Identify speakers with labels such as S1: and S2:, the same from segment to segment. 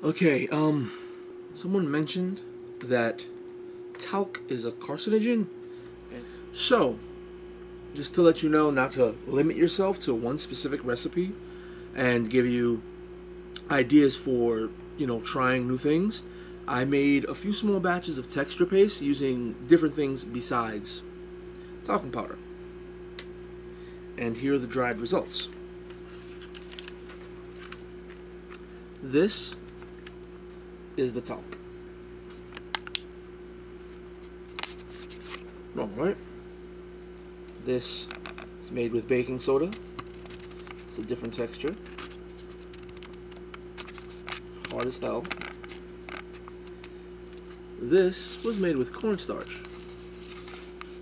S1: Okay, someone mentioned that talc is a carcinogen. So, just to let you know not to limit yourself to one specific recipe and give you ideas for, trying new things, I made a few small batches of texture paste using different things besides talcum powder. And here are the dried results. This is the talc. Alright. This is made with baking soda. It's a different texture. Hard as hell. This was made with cornstarch.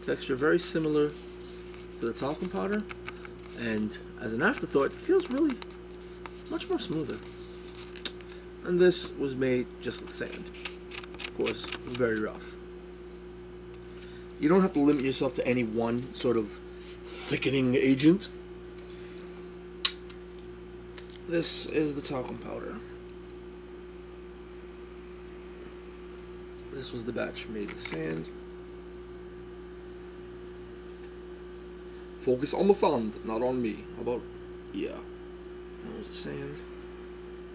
S1: Texture very similar to the talcum powder, and as an afterthought, it feels really much more smoother. And this was made just with sand. Of course, very rough. You don't have to limit yourself to any one sort of thickening agent. This is the talcum powder. This was the batch made with sand. Focus on the sand, not on me. How about, yeah. That was the sand.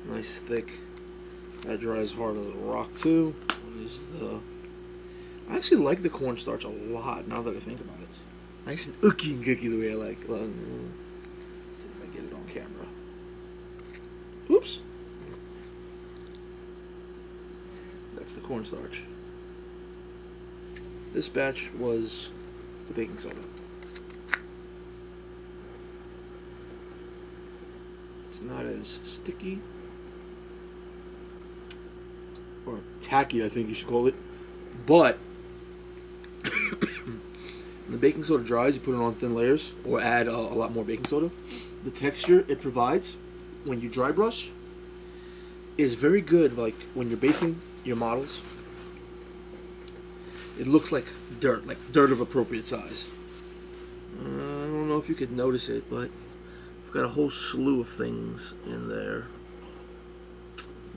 S1: Nice thick. That dries hard as a rock too. Is the... I actually like the cornstarch a lot now that I think about it. Nice and ooky and gooky the way I like. Let's see if I get it on camera. Oops. That's the cornstarch. This batch was the baking soda. It's not as sticky or tacky, I think you should call it. But when the baking soda dries, you put it on thin layers or add a lot more baking soda. The texture it provides when you dry brush is very good. Like when you're basing your models, it looks like dirt of appropriate size. I don't know if you could notice it, but I've got a whole slew of things in there.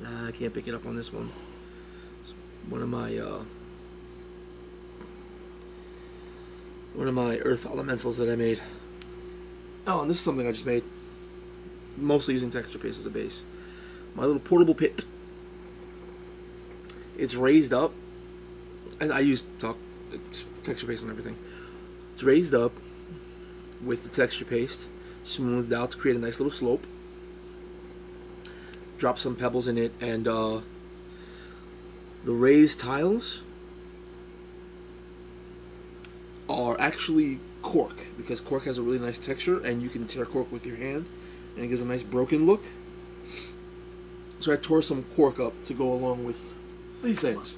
S1: I can't pick it up on this one. It's one of my earth elementals that I made. Oh, and this is something I just made, mostly using texture paste as a base. My little portable pit. It's raised up, and I use texture paste and everything. It's raised up with the texture paste, smoothed out to create a nice little slope. Drop some pebbles in it, and the raised tiles are actually cork, because cork has a really nice texture, and you can tear cork with your hand, and it gives a nice broken look. So I tore some cork up to go along with these things.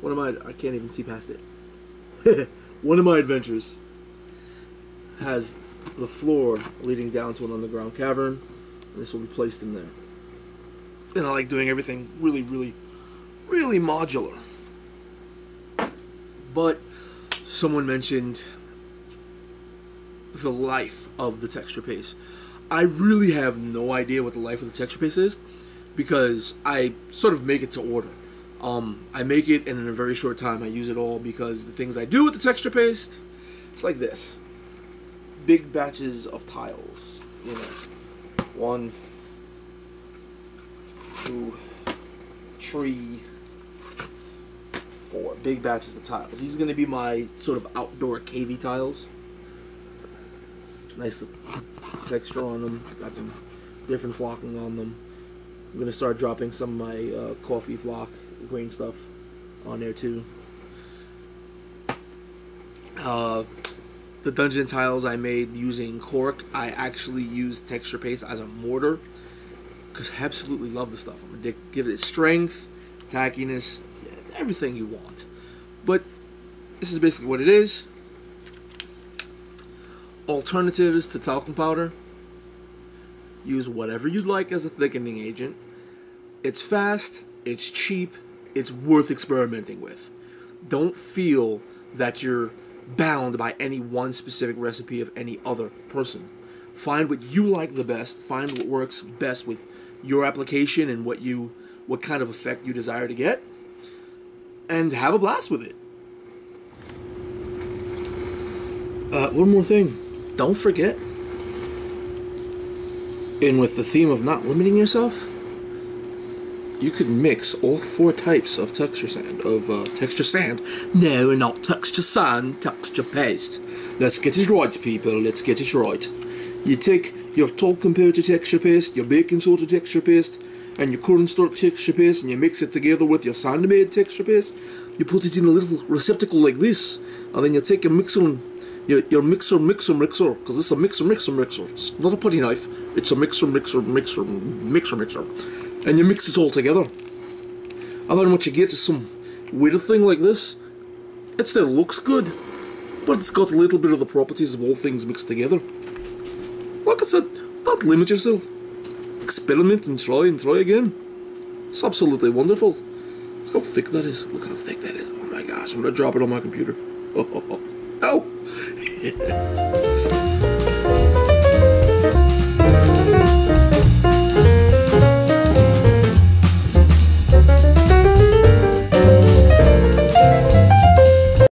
S1: I can't even see past it. One of my adventures has the floor leading down to an underground cavern, and this will be placed in there. And I like doing everything really, really, really modular. But someone mentioned the life of the texture paste. I really have no idea what the life of the texture paste is, because I sort of make it to order. I make it, and in a very short time I use it all, because the things I do with the texture paste, it's like this. Big batches of tiles. 1, 2, 3, 4. Big batches of tiles. These are going to be my sort of outdoor cavey tiles. Nice texture on them. Got some different flocking on them. I'm going to start dropping some of my coffee flock green stuff on there too. The dungeon tiles I made using cork, I actually used texture paste as a mortar, because I absolutely love the stuff. I'm going to give it strength, tackiness, everything you want. But this is basically what it is. Alternatives to talcum powder: use whatever you'd like as a thickening agent. It's fast, it's cheap, it's worth experimenting with. Don't feel that you're bound by any one specific recipe of any other person. Find what you like the best, find what works best with your application and what you what kind of effect you desire to get, and have a blast with it. One more thing, don't forget, and with the theme of not limiting yourself, you could mix all 4 types of texture sand. No, not texture sand, texture paste. Let's get it right, people, let's get it right. You take your Talc compared to texture paste, your baking soda texture paste, and your cornstarch texture paste, and you mix it together with your sand-made texture paste. You put it in a little receptacle like this, and then you take your mixer, your mixer, because this is a mixer. It's not a putty knife, it's a mixer. And you mix it all together. And then what you get is some weird thing like this. It still looks good, but it's got a little bit of the properties of all things mixed together. Like I said, don't limit yourself. Experiment and try again. It's absolutely wonderful. Look how thick that is. Look how thick that is. Oh my gosh, I'm gonna drop it on my computer. Oh.